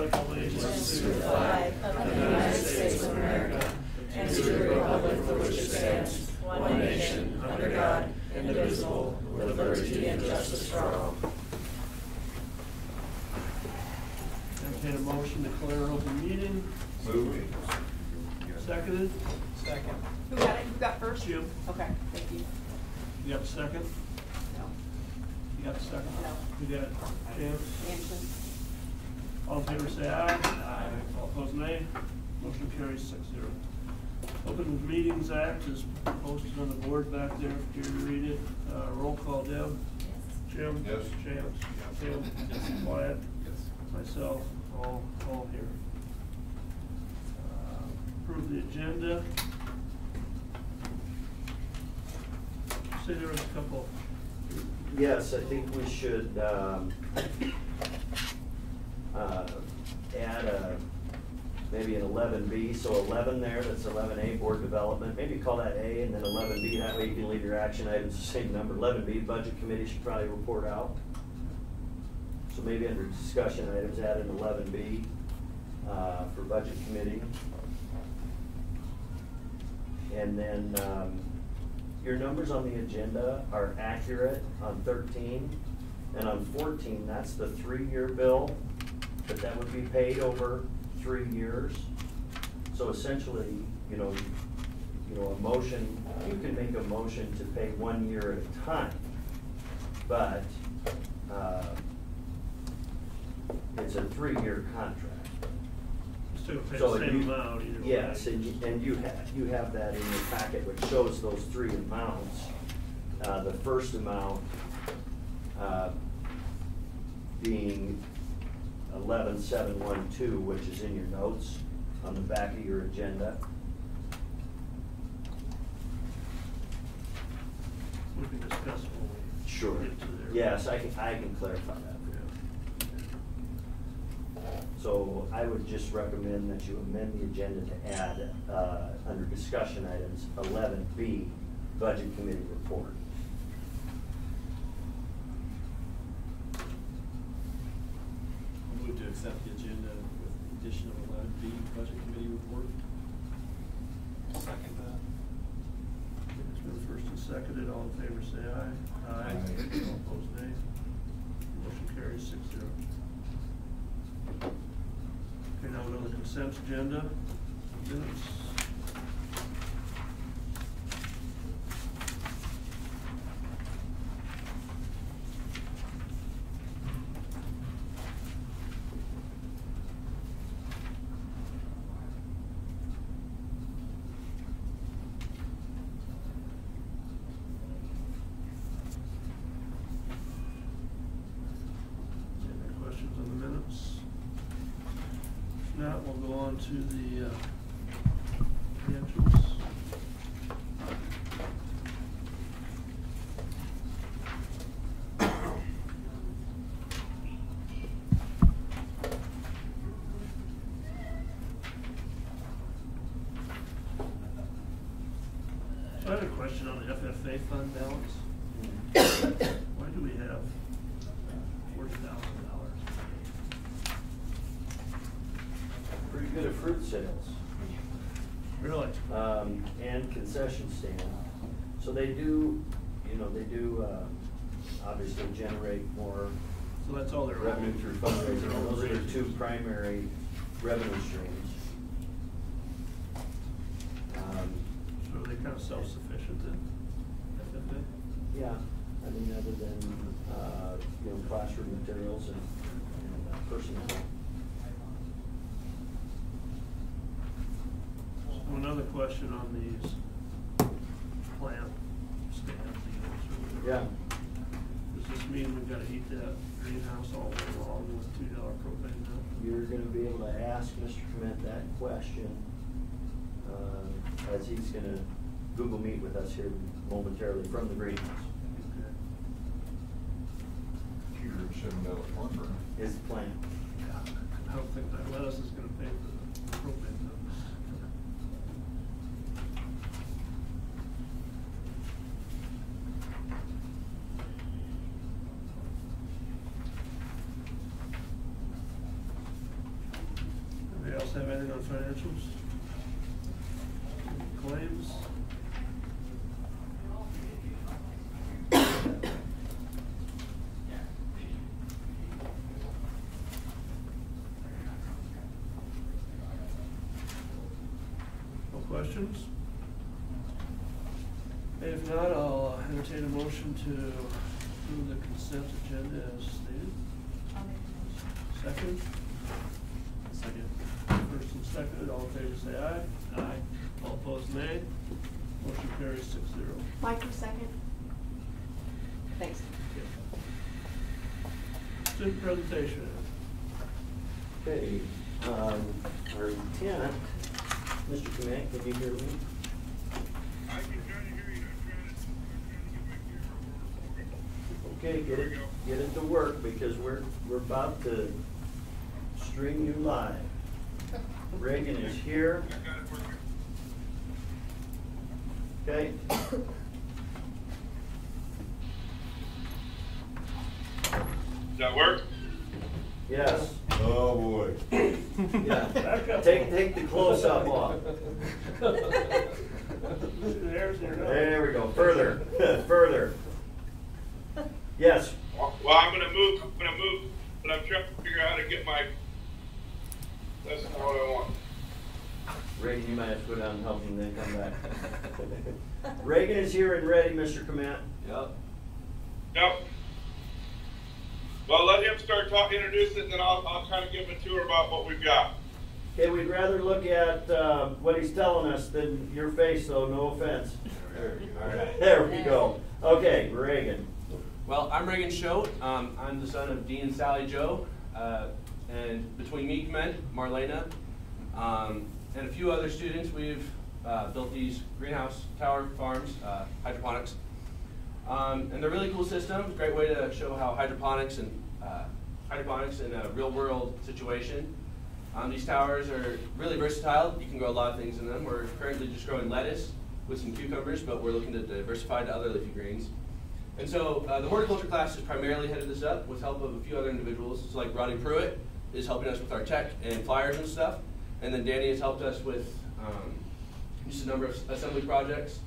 pledge allegiance to the flag of the United States of America and to the republic for which it stands, one nation, under God, indivisible, with liberty and justice for all. Entertain a motion to declare open meeting. Moving. Seconded? Second. Who got it? Who got first? Jim. Okay, thank you. You got a second? No. You got a second? No. You got it? James? Anderson. All in favor say aye. Aye. All opposed nay. Motion carries 6-0. Open Meetings Act is posted on the board back there if you read it. Roll call, Deb. Yes. Jim? Yes. James? Tim? Yes. Wyatt? Yes. Myself, all here. Approve the agenda. Say there was a couple. Yes, I think we should add maybe an 11B, so 11 there, that's 11A, Board Development. Maybe call that A and then 11B, that way you can leave your action items the same number. 11B, Budget Committee should probably report out. So maybe under discussion items, add an 11B for Budget Committee. And then your numbers on the agenda are accurate on 13, and on 14, that's the 3-year bill, but that would be paid over 3 years. So essentially, you know, a motion, you can make a motion to pay 1 year at a time, but it's a 3-year contract. Still pay So the same amount either way. Yes, and you have that in your packet, which shows those 3 amounts. The first amount being 11,712, which is in your notes on the back of your agenda. We can discuss when we Sure. get to there. Yes, I can clarify that. So I would just recommend that you amend the agenda to add, under discussion items, 11B, Budget Committee Report. I'll move to accept the agenda with the addition of 11B, Budget Committee Report. Second that. It's been first and seconded. All in favor say aye. Aye. All opposed nay. Motion carries 6-0. Okay, now we're on the consent agenda. Minutes. Any questions on the minutes? If not, we'll go on to the financials. So I have a question on the FFA fund balance. Why do we have $40,000? Pretty good at fruit sales. Really? And concession stand. So they do, obviously generate more So that's all they're. revenue through fundraising. And those are their 2 primary revenue streams. So are they kind of self-sufficient then? FFA? Yeah, I mean, other than, classroom materials and personnel. So another question on these plant stand deals or whatever. Yeah. Does this mean we've got to heat that greenhouse all the way along with $2 propane now? You're gonna be able to ask Mr. Clement that question, as he's gonna Google Meet with us here momentarily from the greenhouse. $7 lumber. His plant. I don't think that lettuce is gonna pay for the propane though. else have anything on financials? Claims? No questions? If not, I'll entertain a motion to approve the consent agenda as stated. I'll make a motion. Second? Second. First and second, all in favor say aye. Aye. All opposed, nay. Motion carries 6-0. Mike, for second. Thanks. Student presentation. Okay, our intent, Mr. Clement, can you hear me? I can kind of hear you. I'm trying to get it. Okay, get it to work because we're about to stream you live. Reagan is here. I got it working. Okay. Does that work? Yes. Oh, boy. Yeah. Back up. Take the close-up off. There's your note. There we go. Further, further. Yes. Well, I'm gonna move, but I'm trying to figure out how to get my, that's not what I want. Reagan, you might have to go down and help him, then come back. Reagan is here and ready, Mr. Clement. Yep. Yep. Well, let him start talking, introduce it, and then I'll kind of give him a tour about what we've got. Okay, we'd rather look at what he's telling us than your face, though, no offense. All right. There we go. Okay, Reagan. Well, I'm Reagan Schote. I'm the son of Dean and Sally Joe. And between me, Clement, Marlena, and a few other students, we've built these greenhouse tower farms, hydroponics. And they're really cool systems, great way to show how hydroponics in a real world situation. These towers are really versatile. You can grow a lot of things in them. We're currently just growing lettuce with some cucumbers, but we're looking to diversify to other leafy greens. And so the horticulture class has primarily headed this up with help of a few other individuals. So like Ronnie Pruitt is helping us with our tech and flyers and stuff. And then Danny has helped us with just a number of assembly projects.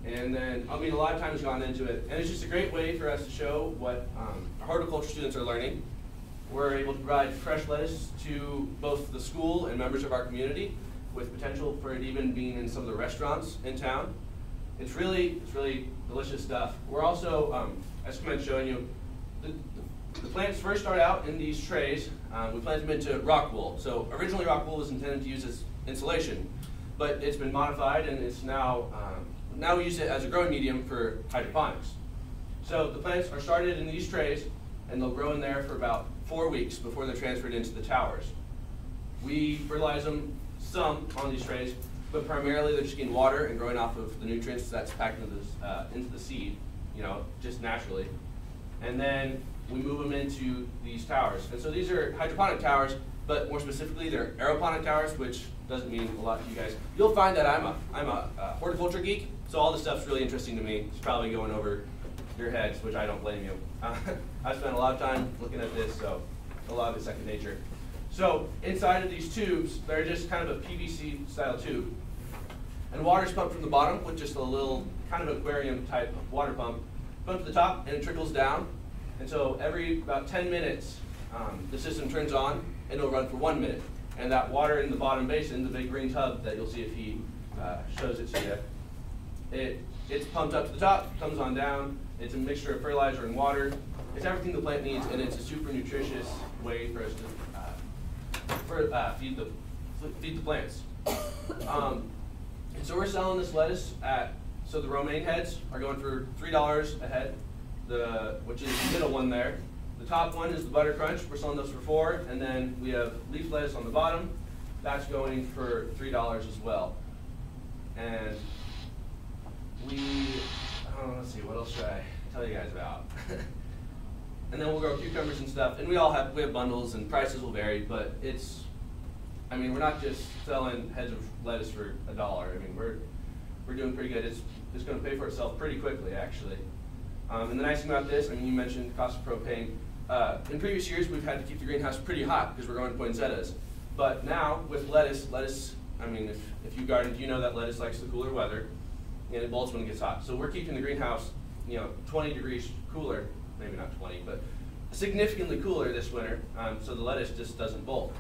And then, I mean, a lot of time has gone into it. And it's just a great way for us to show what our horticulture students are learning. We're able to provide fresh lettuce to both the school and members of our community with potential for it even being in some of the restaurants in town. It's really delicious stuff. We're also, as Clement's showing you, the plants first start out in these trays. We plant them into rock wool. So originally rock wool was intended to use as insulation, but it's been modified and it's now we use it as a growing medium for hydroponics. So the plants are started in these trays and they'll grow in there for about 4 weeks before they're transferred into the towers. We fertilize them some on these trays, but primarily they're just getting water and growing off of the nutrients that's packed into the seed, you know, just naturally. And then we move them into these towers. And so these are hydroponic towers, but more specifically they're aeroponic towers, which doesn't mean a lot to you guys. You'll find that I'm a horticulture geek, so all this stuff's really interesting to me. It's probably going over your heads, which I don't blame you. I've spent a lot of time looking at this, so a lot of it's second nature. So inside of these tubes, they're just kind of a PVC style tube. And water's pumped from the bottom with just a little kind of aquarium type water pump. Pumped to the top and it trickles down. And so every about 10 minutes, the system turns on and it'll run for 1 minute. And that water in the bottom basin, the big green tub that you'll see if he shows it to you, it's pumped up to the top, comes on down. It's a mixture of fertilizer and water. It's everything the plant needs, and it's a super nutritious way for us to feed the plants. And so we're selling this lettuce so the romaine heads are going for $3 a head, which is the middle one there. The top one is the butter crunch. We're selling those for $4, and then we have leaf lettuce on the bottom. That's going for $3 as well. And let's see, what else should I tell you guys about? And then we'll grow cucumbers and stuff. And we have bundles, and prices will vary, but we're not just selling heads of lettuce for $1. I mean, we're doing pretty good. It's going to pay for itself pretty quickly, actually. And the nice thing about this, I mean, you mentioned the cost of propane. In previous years, we've had to keep the greenhouse pretty hot because we're growing poinsettias. But now with lettuce, I mean, if you garden, you know that lettuce likes the cooler weather, and it bolts when it gets hot. So we're keeping the greenhouse, 20 degrees cooler, maybe not 20, but significantly cooler this winter, so the lettuce just doesn't bolt.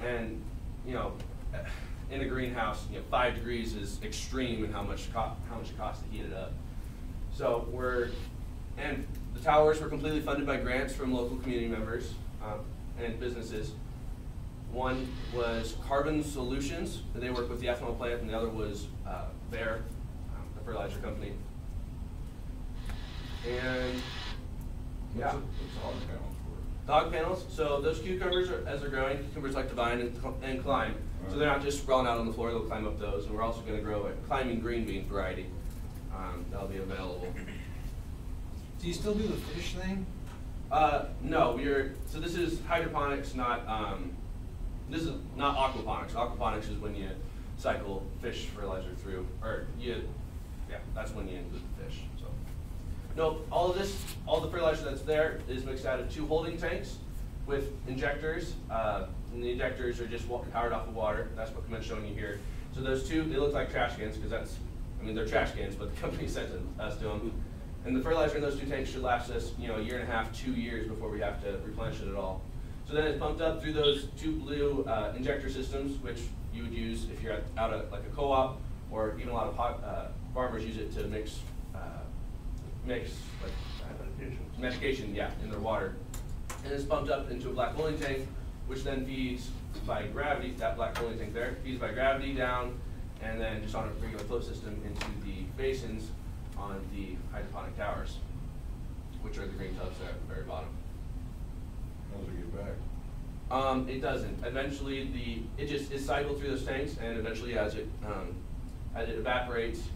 And in a greenhouse, 5 degrees is extreme in how much it costs to heat it up. So and the towers were completely funded by grants from local community members and businesses. One was Carbon Solutions, and they work with the ethanol plant, and the other was Bear, the fertilizer company. And yeah. What's hog panels for? Dog panels, so those cucumbers, as they're growing, cucumbers like to vine and climb. So they're not just sprawling out on the floor, they'll climb up those. And we're also going to grow a climbing green bean variety that'll be available. Do you still do the fish thing? No, so this is hydroponics, this is not aquaponics. Aquaponics is when you cycle fish fertilizer through, that's when you include the fish. So, no, all the fertilizer that's there is mixed out of 2 holding tanks with injectors, and the injectors are just powered off of water. That's what Comment's showing you here. So those 2, they look like trash cans because they're trash cans, but the company sent us to them. And the fertilizer in those 2 tanks should last us, a year and a half, 2 years before we have to replenish it at all. So then it's pumped up through those 2 blue injector systems, which you would use if you're out at like a co-op, or even a lot of farmers use it to mix like medication, in their water. And it's pumped up into a black holding tank, which then feeds by gravity. That black holding tank there feeds by gravity down, and then just on a regular flow system into the basins on the hydroponic towers, which are the green tubs there at the very bottom. How does it get back? It doesn't. Eventually, it's cycled through those tanks, and eventually, as it evaporates,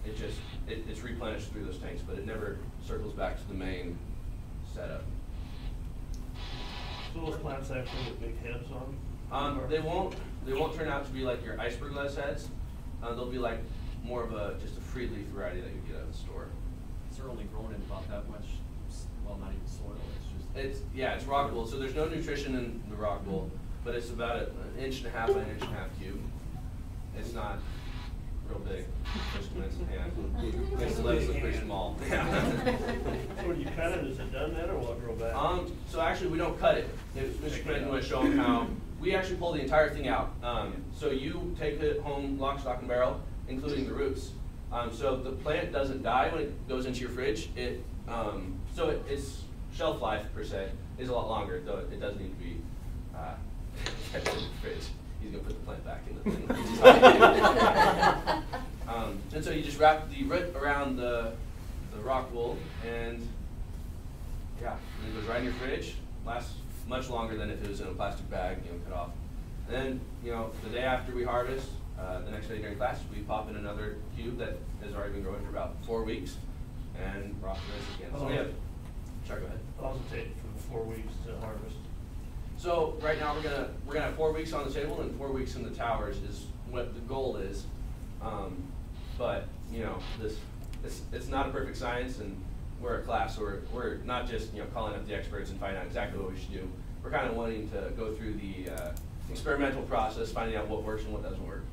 it's replenished through those tanks, but it never circles back to the main setup. So those plants actually with big heads on them? They won't turn out to be like your iceberg lettuce heads. They'll be like more of just a free leaf variety that you get out of the store. They're only grown in about that much, well, not even soil. It's rock wool, so there's no nutrition in the rock wool, but it's about an 1.5 inch by 1.5 inch cube. It's not real big. Makes the lettuce look pretty small. So when you cut it, is it done then, or will it grow back? So actually, we don't cut it. Mr. Clinton was showing how we actually pull the entire thing out. So you take it home, lock, stock, and barrel, including the roots. So the plant doesn't die when it goes into your fridge. Its shelf life per se is a lot longer, though it does need to be kept in the fridge. He's gonna put the plant back in the thing. And so you just wrap the root around the rock wool, and it goes right in your fridge. Lasts much longer than if it was in a plastic bag, cut off. And then, the day after we harvest, the next day during class, we pop in another cube that has already been growing for about 4 weeks, and rock this again. So we have. Sorry, go ahead. How long does it take from 4 weeks to harvest? So right now we're gonna have 4 weeks on the table and 4 weeks in the towers is what the goal is. But it's not a perfect science, and we're a class, so we're not just calling up the experts and finding out exactly what we should do. We're kind of wanting to go through the experimental process, finding out what works and what doesn't work.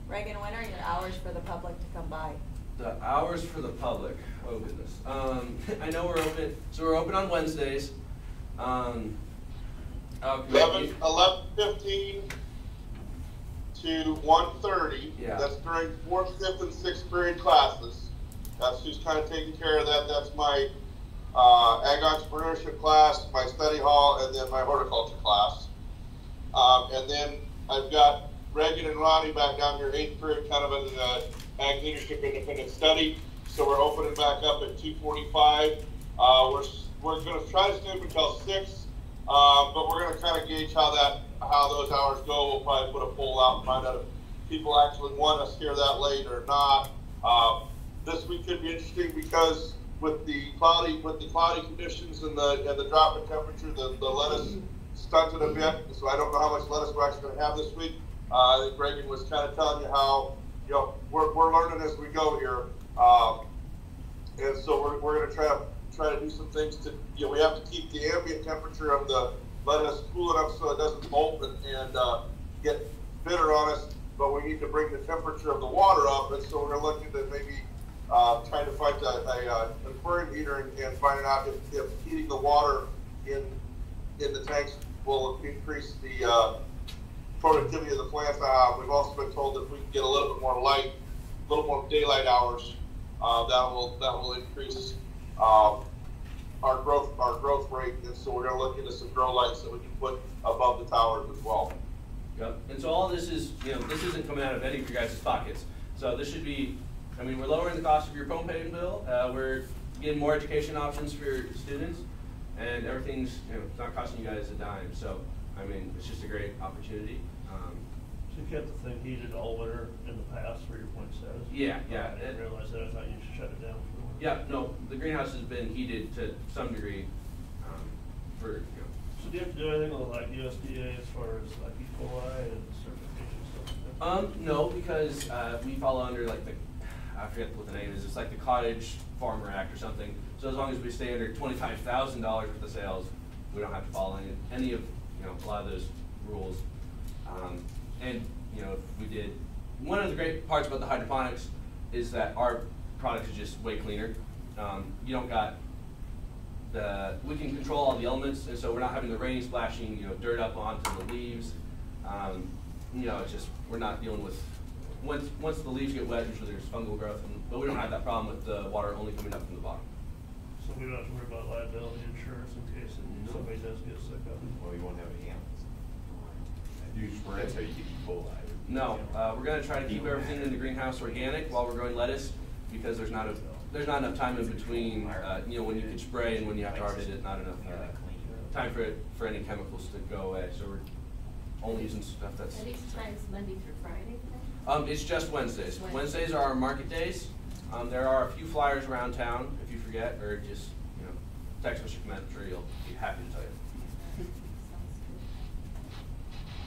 Reagan, when are your hours for the public to come by? The hours for the public, oh goodness. I know we're open, so we're open on Wednesdays. 11:15 to 1:30. Yeah. That's during 4th, 5th, and 6th period classes. That's who's kind of taking care of that. That's my ag entrepreneurship class, my study hall, and then my horticulture class. And then I've got Reagan and Ronnie back down here, 8th period, kind of in the ag leadership independent study. So we're opening back up at 2:45. We're going to try to stay up until 6, but we're going to kind of gauge how those hours go. We'll probably put a poll out and find out if people actually want us here that late or not. This week could be interesting because with the cloudy conditions and the drop in temperature, the lettuce stunted a bit. So I don't know how much lettuce we're actually going to have this week. I think Reagan was kind of telling you how we're learning as we go here, and so we're going to try to do some things to we have to keep the ambient temperature of the let us cool it up so it doesn't bolt and get bitter on us, but we need to bring the temperature of the water up, and so we're looking at maybe trying to find a aquarium heater and finding out if heating the water in the tanks will increase the productivity of the plants. We've also been told that if we can get a little bit more light, a little more daylight hours, that will increase our growth rate, and so we're going to look into some grow lights that we can put above the towers as well. Yep. And so all this is, this isn't coming out of any of your guys' pockets. So this should be, we're lowering the cost of your propane bill. We're getting more education options for your students, and everything's, it's not costing you guys a dime. So, it's just a great opportunity. So you kept the thing heated all winter in the past for your poinsettias? Yeah. I didn't realize that. I thought you should shut it down for the winter. Yeah, no, the greenhouse has been heated to some degree for, So do you have to do anything with like USDA as far as like E. coli and certification stuff like that? No, because we fall under like I forget what the name is, it's like the Cottage Farmer Act or something. So as long as we stay under $25,000 worth of sales, we don't have to follow any of, a lot of those rules. And, if we did, one of the great parts about the hydroponics is that our product is just way cleaner. You don't got we can control all the elements, and so we're not having the rain splashing, dirt up onto the leaves. It's just, we're not dealing with, once the leaves get wet, usually there's fungal growth, but we don't have that problem with the water only coming up from the bottom. So we don't have to worry about liability insurance in case somebody does get sick of it? Well, you won't have any animals. You spread so you get E. coli. No, we're going to try to keep everything in the greenhouse organic while we're growing lettuce, because there's not enough time in between, when you can spray and when you have to harvest it, not enough time for any chemicals to go away. So we're only using stuff that's. Are these times Monday through Friday then? It's just Wednesdays. Wednesdays are our market days. There are a few flyers around town if you forget, or just text us your comment. I'm sure you'll be happy to tell you.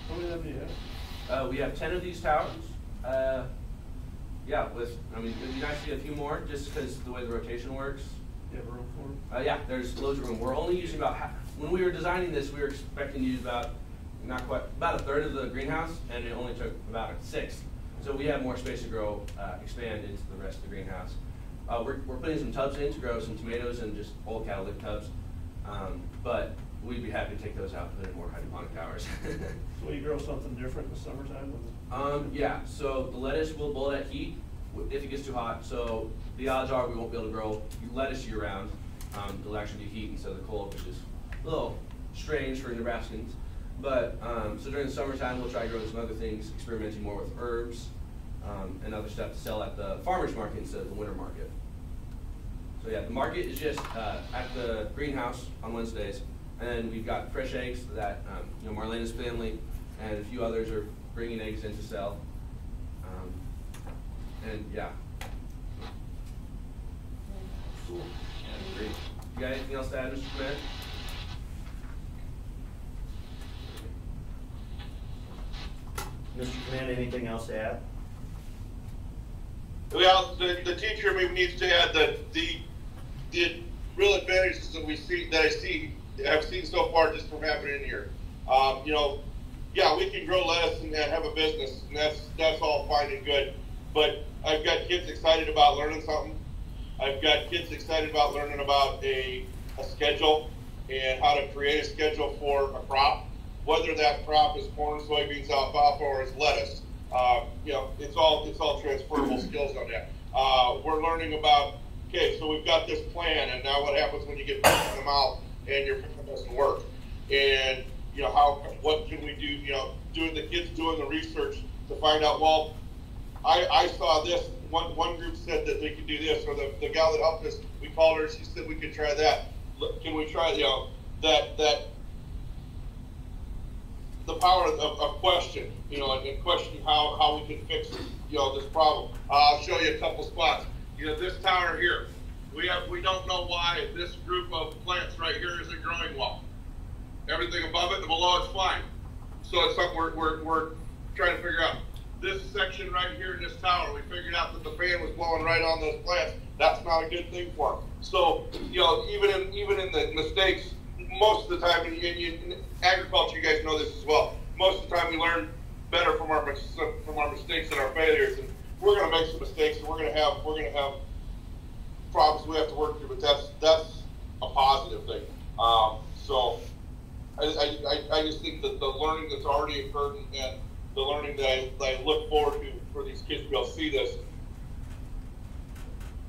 How many of them do you have? We have 10 of these towers. It'd be nice to get a few more, just because the way the rotation works. You have room for them? Yeah, there's loads of room. We're only using about half. When we were designing this, we were expecting to use about a third of the greenhouse, and it only took about a sixth. So we have more space to grow, expand into the rest of the greenhouse. We're putting some tubs in to grow some tomatoes and just old catalytic tubs, but we'd be happy to take those out and put in more hydroponic towers. So you grow something different in the summertime? Yeah, so the lettuce will bolt at heat if it gets too hot. So the odds are we won't be able to grow lettuce year round. It'll actually be heat instead of the cold, which is a little strange for Nebraskans. But so during the summertime, we'll try growing some other things, experimenting more with herbs and other stuff to sell at the farmer's market instead of the winter market. So yeah, the market is just at the greenhouse on Wednesdays, and then we've got fresh eggs that Marlena's family and a few others are bringing eggs in to sell. And yeah. Cool. Yeah, great. You got anything else to add, Mr. Command? Mr. Command, anything else to add? Well, the teacher maybe needs to add that the real advantages that I've seen so far just from having it in here. Yeah, we can grow lettuce and have a business, and that's all fine and good. But I've got kids excited about learning something. I've got kids excited about learning about a schedule and how to create a schedule for a crop, whether that crop is corn, soybeans, alfalfa, or is lettuce. It's all transferable skills on that. We're learning about, okay, so we've got this plan, and now what happens when you get punched in the mouth and your plan doesn't work? And what can we do? The kids doing the research to find out. Well, I saw this. One group said that they could do this, or the gal that helped us, we called her. She said we could try that. Can we try that? The power of question, and question how we can fix this problem. I'll show you a couple spots. This tower here, we don't know why this group of plants right here isn't growing well. Everything above it and below it's fine. So it's something we're trying to figure out. This section right here in this tower, we figured out that the fan was blowing right on those plants. That's not a good thing for them. So even in the mistakes, most of the time, in agriculture, you guys know this as well. Most of the time, we learn better from our mistakes and our failures. And we're going to make some mistakes, and we're going to have problems we have to work through. But that's a positive thing. So I just think that the learning that's already occurred and the learning that I look forward to for these kids to be able to see this.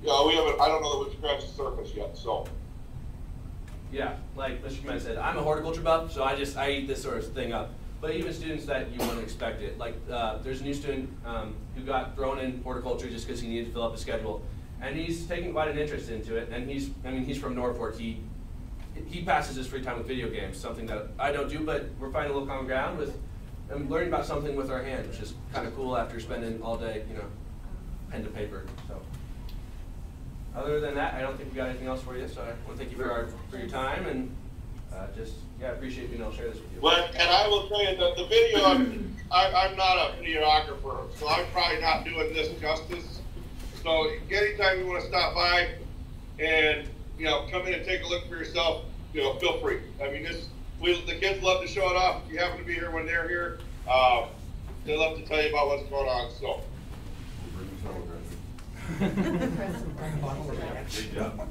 Yeah, we haven't. I don't know that we've scratched the surface yet. So. Yeah, like Mr. Kmet said, I'm a horticulture buff, so I eat this sort of thing up. But even students that you wouldn't expect it, like there's a new student who got thrown in horticulture just because he needed to fill up his schedule, and he's taking quite an interest into it. And he's from Norfolk. He passes his free time with video games, something that I don't do, but we're finding a little common ground with learning about something with our hands, which is kind of cool after spending all day, pen to paper. So. Other than that, I don't think we got anything else for you. So I want to thank you for your time, and I appreciate being able to share this with you. Well, and I will tell you that the video, I'm not a videographer, so I'm probably not doing this justice. So anytime you want to stop by and come in and take a look for yourself, feel free. I mean, the kids love to show it off. If you happen to be here when they're here, they love to tell you about what's going on. So. Good job.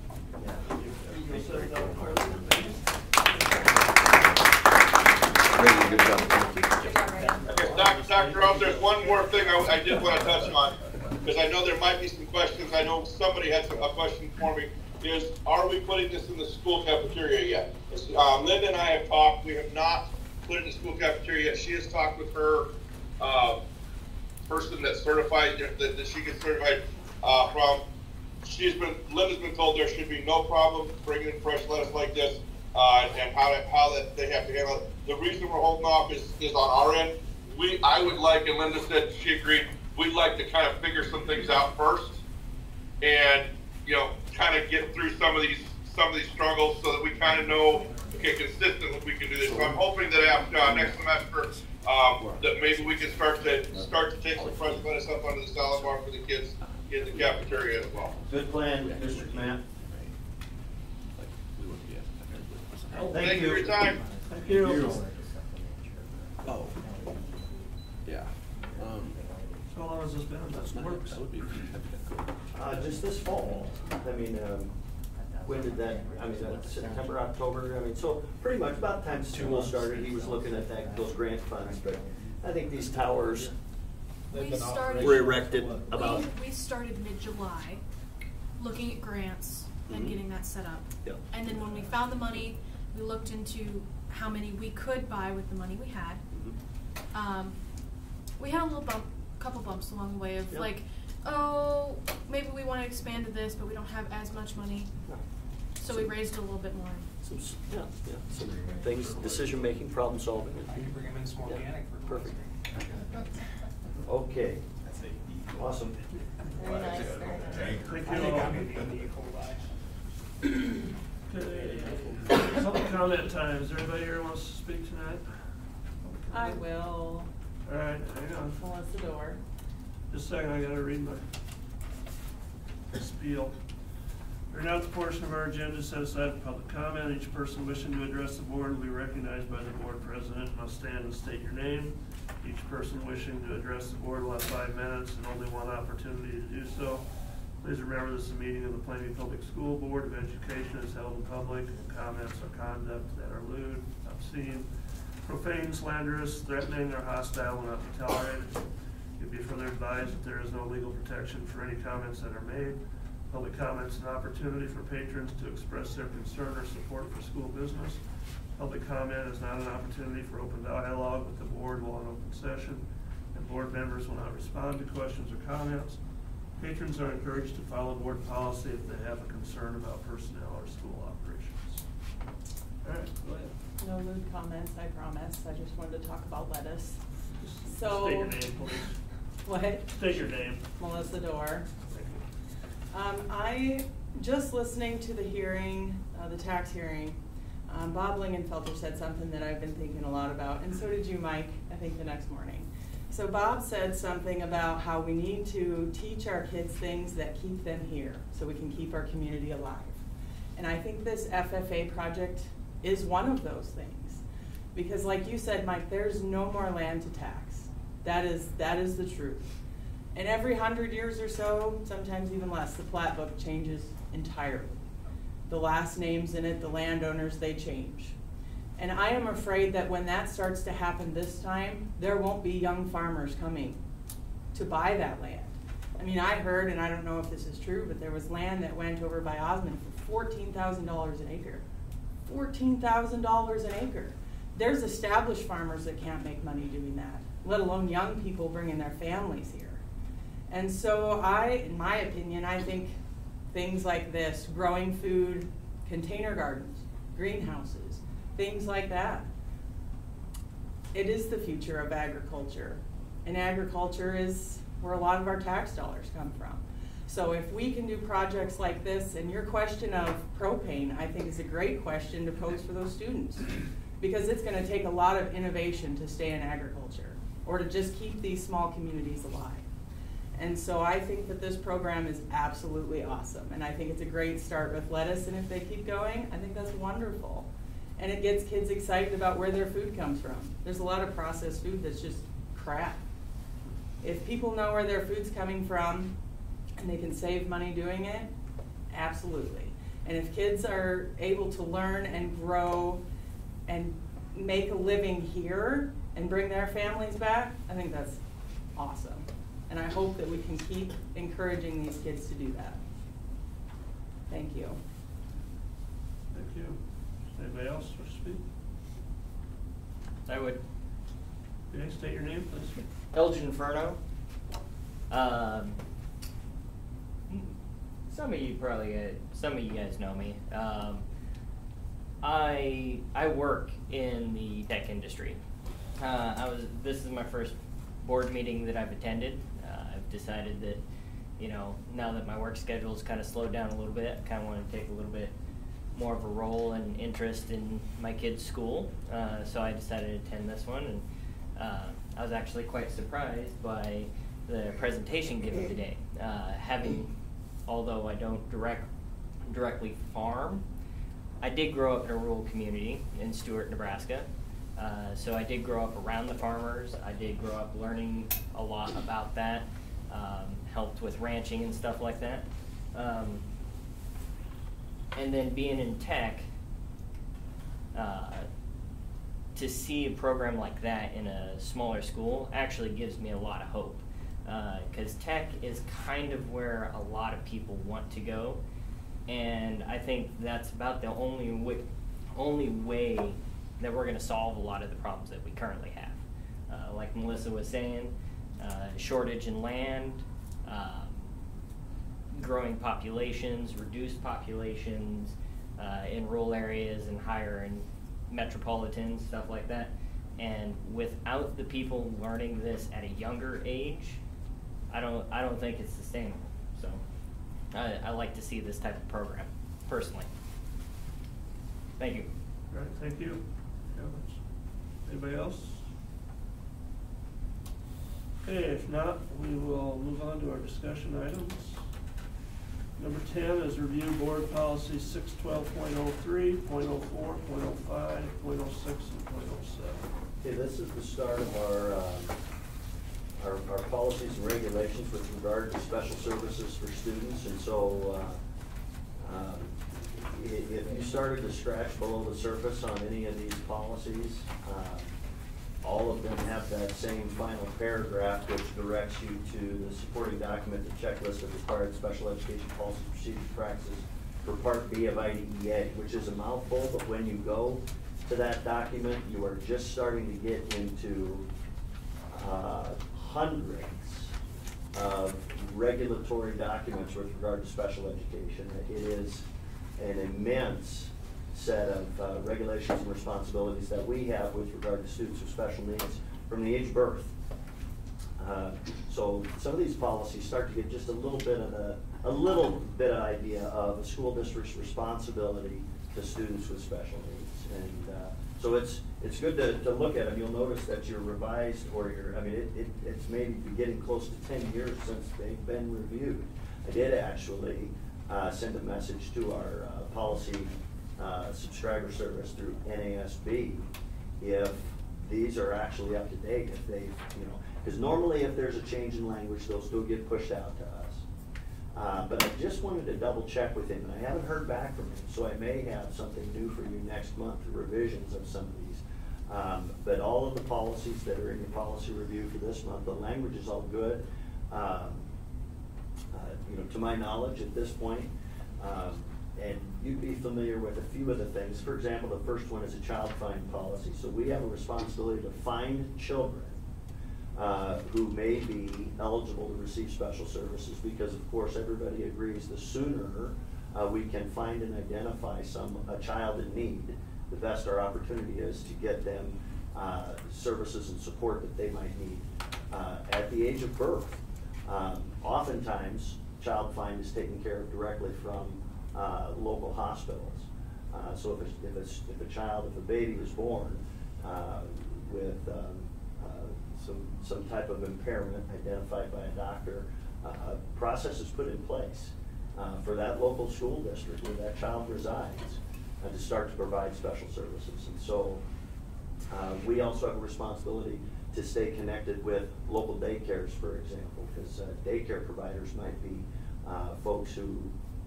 Dr. Rose, there's one more thing I did want to touch on, because I know there might be some questions. I know somebody had a question for me. Are we putting this in the school cafeteria yet? Linda and I have talked. We have not put it in the school cafeteria yet. She has talked with her person that's certified, that she gets certified from. Linda's been told there should be no problem bringing in fresh lettuce like this, and how that they have to handle it. The reason we're holding off is on our end. I would like, and Linda said she agreed, we'd like to kind of figure some things out first, and kind of get through some of these struggles so that we kind of know, okay, consistently we can do this. So I'm hoping that after next semester, that maybe we can start to take some fresh lettuce up onto the salad bar for the kids in the cafeteria as well. Good plan, Mr. Kmet. Thank you for your time. Thank you. Oh. Yeah. How long has this been? That's works. That would be. Just this fall. I mean, when did that? I mean, September, October. I mean, so pretty much about the time school started, he was looking at those grant funds. But I think these towers were erected about. We started mid-July, looking at grants and getting that set up. Yep. And then when we found the money, we looked into how many we could buy with the money we had. We had a couple bumps along the way of like, oh, maybe we want to expand to this, but we don't have as much money. So we raised a little bit more. Some things, decision making, problem solving. I can bring them in some organic for perfect. Okay. Awesome. Very nice, very nice. Thank you all. Okay. Public comment time. Is there anybody here who wants to speak tonight? I will. All right, hang on. Close the door. Just a second, I gotta read my spiel. During the portion of our agenda set aside for public comment, each person wishing to address the board will be recognized by the board president. Must stand and state your name. Each person wishing to address the board will have 5 minutes and only one opportunity to do so. Please remember this is a meeting of the Plainview Public School Board of Education is held in public, and comments or conduct that are lewd, obscene, profane, slanderous, threatening, or hostile will not be tolerated. You'll be further advised that there is no legal protection for any comments that are made. Public comments an opportunity for patrons to express their concern or support for school business. Public comment is not an opportunity for open dialogue with the board while in open session, and board members will not respond to questions or comments. Patrons are encouraged to follow board policy if they have a concern about personnel or school operations. All right, go ahead. No lewd comments, I promise. I just wanted to talk about lettuce. Just So, state your name, please. What? State your name. Melissa Dorr. Thank you. I, just listening to the hearing, the tax hearing, Bob Lingenfelter said something that I've been thinking a lot about, and so did you, Mike, I think the next morning. So Bob said something about how we need to teach our kids things that keep them here so we can keep our community alive. And I think this FFA project is one of those things. Because like you said, Mike, there's no more land to tax. That is the truth. And every 100 years or so, sometimes even less, the plat book changes entirely. The last names in it, the landowners, they change. And I am afraid that when that starts to happen this time, there won't be young farmers coming to buy that land. I mean, I heard, and I don't know if this is true, but there was land that went over by Osmond for $14,000 an acre. $14,000 an acre. There's established farmers that can't make money doing that, let alone young people bringing their families here. And so in my opinion, I think things like this, growing food, container gardens, greenhouses, things like that, it is the future of agriculture. And agriculture is where a lot of our tax dollars come from. So if we can do projects like this, and your question of propane, I think is a great question to pose for those students, because it's going to take a lot of innovation to stay in agriculture or to just keep these small communities alive. And so I think that this program is absolutely awesome, and I think it's a great start with lettuce, and if they keep going, I think that's wonderful. And it gets kids excited about where their food comes from. There's a lot of processed food that's just crap. If people know where their food's coming from and they can save money doing it, absolutely. And if kids are able to learn and grow and make a living here and bring their families back, I think that's awesome. And I hope that we can keep encouraging these kids to do that. Thank you. Thank you. Anybody else wish to speak? I would. Okay, state your name, please. Elgin Inferno. Some of you guys know me. I work in the tech industry. This is my first board meeting that I've attended. I've decided that, now that my work schedule's kind of slowed down a little bit, I kind of want to take a little bit more of a role and interest in my kids' school. So I decided to attend this one, and I was actually quite surprised by the presentation given today. Although I don't directly farm, I did grow up in a rural community in Stewart, Nebraska. So I did grow up around the farmers. I did grow up learning a lot about that, helped with ranching and stuff like that. And then being in tech, to see a program like that in a smaller school actually gives me a lot of hope. Because tech is kind of where a lot of people want to go, and I think that's about the only way that we're going to solve a lot of the problems that we currently have. Like Melissa was saying, shortage in land, growing populations, reduced populations in rural areas and higher in metropolitans, stuff like that. And without the people learning this at a younger age, I don't think it's sustainable. So I like to see this type of program, personally. Thank you. All right, thank you. Anybody else? Okay, if not, we will move on to our discussion items. Number 10 is review board policy 612.03, .04, .05, .06, and .07. Okay, this is the start of our policies and regulations with regard to special services for students. And so if you started to scratch below the surface on any of these policies, all of them have that same final paragraph which directs you to the supporting document, the checklist of required special education policies, procedures, practices for Part B of IDEA, which is a mouthful, but when you go to that document, you are just starting to get into hundreds of regulatory documents with regard to special education. It is an immense set of regulations and responsibilities that we have with regard to students with special needs from the age of birth. So some of these policies start to get just a little bit of idea of a school district's responsibility to students with special needs. And so it's good to look at them. You'll notice that your revised it's maybe getting close to 10 years since they've been reviewed. I did actually send a message to our policy subscriber service through NASB, if these are actually up to date, if they, because normally if there's a change in language, they'll still get pushed out to us. But I just wanted to double check with him, and I haven't heard back from him, so I may have something new for you next month, revisions of some of these. But all of the policies that are in your policy review for this month, the language is all good. To my knowledge at this point, and you'd be familiar with a few of the things. For example, the first one is a child fine policy. So we have a responsibility to find children who may be eligible to receive special services, because of course everybody agrees the sooner we can find and identify a child in need, the best our opportunity is to get them services and support that they might need at the age of birth. Oftentimes, child find is taken care of directly from local hospitals. So if a baby is born with some type of impairment identified by a doctor, process is put in place for that local school district where that child resides to start to provide special services. And so we also have a responsibility to stay connected with local daycares, for example, because daycare providers might be folks who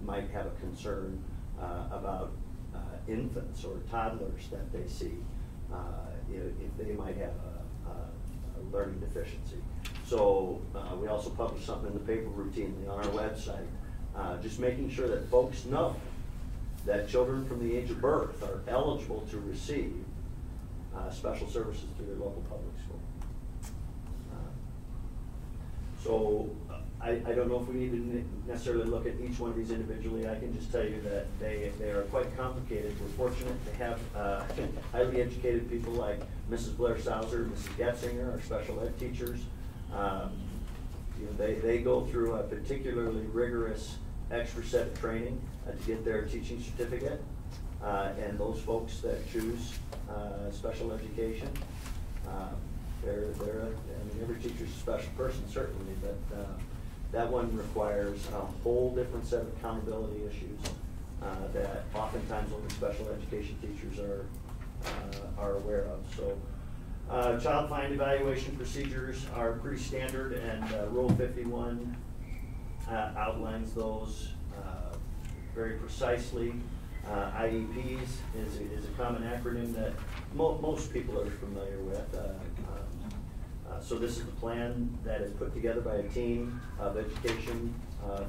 might have a concern about infants or toddlers that they see, if they might have a learning deficiency. So we also publish something in the paper routinely on our website, just making sure that folks know that children from the age of birth are eligible to receive special services through their local public school. So I don't know if we need to necessarily look at each one of these individually. I can just tell you that they are quite complicated. We're fortunate to have highly educated people like Mrs. Blair Sauser, Mrs. Getzinger, our special ed teachers. They go through a particularly rigorous extra set of training to get their teaching certificate. And those folks that choose special education, every teacher's a special person, certainly, but that one requires a whole different set of accountability issues that oftentimes only special education teachers are aware of. So child find evaluation procedures are pretty standard, and Rule 51 outlines those very precisely. IEPs is a common acronym that most people are familiar with. So this is the plan that is put together by a team of education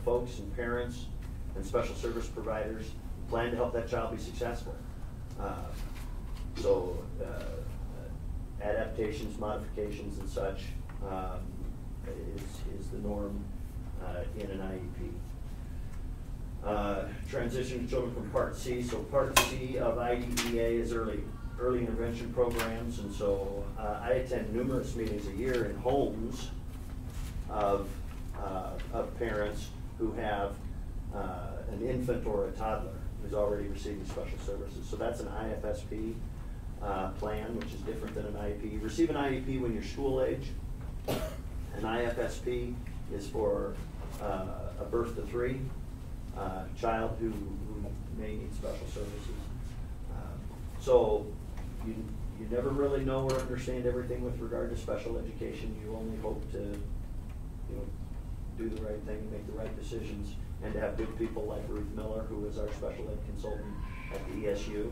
folks and parents and special service providers, plan to help that child be successful. Adaptations, modifications, and such is the norm in an IEP. Transition children from Part C. So Part C of IDEA is early intervention programs, and so I attend numerous meetings a year in homes of parents who have an infant or a toddler who's already receiving special services. So that's an IFSP plan, which is different than an IEP. You receive an IEP when you're school age. An IFSP is for a birth to 3 child who may need special services. So you never really know or understand everything with regard to special education. You only hope to do the right thing, make the right decisions, and to have good people like Ruth Miller, who is our special ed consultant at the ESU.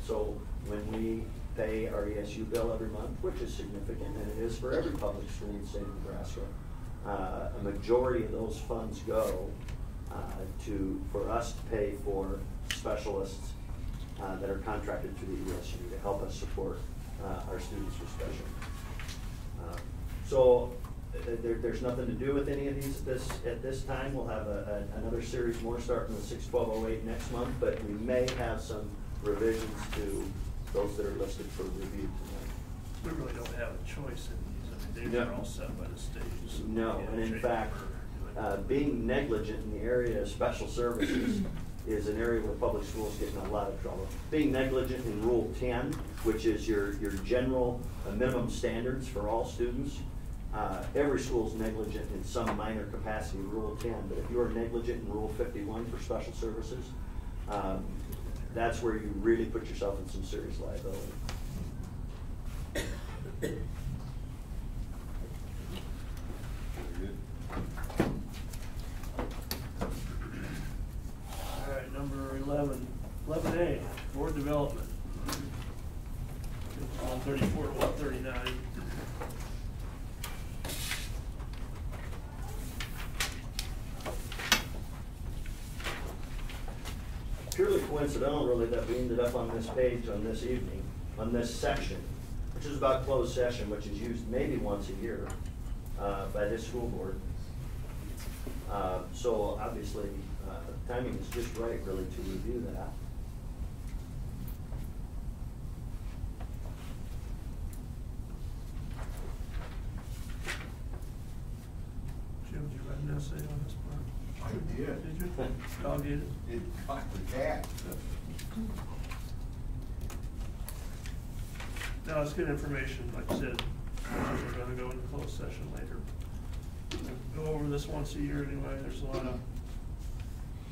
So when we pay our ESU bill every month, which is significant, and it is for every public school in the state of Nebraska, a majority of those funds go for us to pay for specialists that are contracted through the ESU to help us support our students with special. There's nothing to do with any of these at this time. We'll have another series more starting with 6/12/08 next month, but we may have some revisions to those that are listed for review tonight. We really don't have a choice in these. I mean, these are all set by the state. So no, and in fact, being negligent in the area of special services is an area where public schools get in a lot of trouble. Being negligent in Rule 10, which is your general minimum standards for all students, every school is negligent in some minor capacity in Rule 10, but if you are negligent in Rule 51 for special services, that's where you really put yourself in some serious liability. Very good. All right, number 11A, board development. 134 to 139. Purely coincidental, really, that we ended up on this page on this evening, on this section, which is about closed session, which is used maybe once a year by this school board. So obviously, timing is just right, really, to review that. Jim, did you write an essay on this part? I did. Did you? Dog ate it? It caught the cat. No, it's good information, like I said, we're gonna go into closed session later. Go over this once a year anyway, there's a lot of